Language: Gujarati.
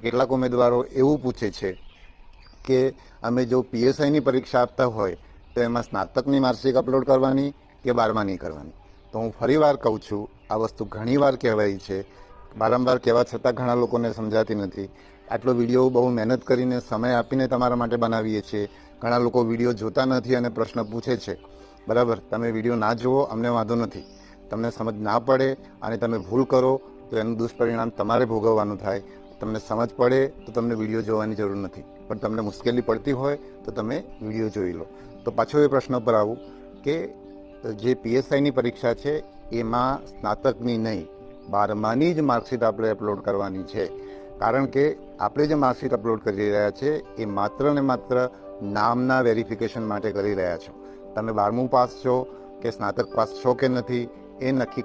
કેટલાક ઉમેદવારો એવું પૂછે છે કે અમે જો પીએસઆઈની પરીક્ષા આપતા હોય તો એમાં સ્નાતકની માર્કશીટ અપલોડ કરવાની કે 12માની કરવાની. તો હું ફરી વાર કહું છું, આ વસ્તુ ઘણી વાર કહેવાય છે, વારંવાર કહેવા છતાં ઘણા લોકોને સમજાતી નથી. આટલો વિડીયો બહુ મહેનત કરીને સમય આપીને તમારા માટે બનાવીએ છીએ. ઘણા લોકો વિડીયો જોતા નથી અને પ્રશ્ન પૂછે છે. બરાબર, તમે વિડીયો ના જુઓ અમને વાંધો નથી, તમને સમજ ના પડે અને તમે ભૂલ કરો તો એનું દુષ્પરિણામ તમારે ભોગવવાનું થાય. તમને સમજ પડે તો તમને વિડીયો જોવાની જરૂર નથી, પણ તમને મુશ્કેલી પડતી હોય તો તમે વિડીયો જોઈ લો. તો પાછો એ પ્રશ્ન પર આવું કે જે પીએસઆઈની પરીક્ષા છે એમાં સ્નાતકની નહીં, 12માની જ માર્કશીટ આપણે અપલોડ કરવાની છે. કારણ કે આપણે જે માર્કશીટ અપલોડ કરી રહ્યા છે એ માત્ર ને માત્ર નામના વેરિફિકેશન માટે કરી રહ્યા છો. તમે 12મું પાસ છો કે સ્નાતક પાસ છો કે નથી એ નક્કી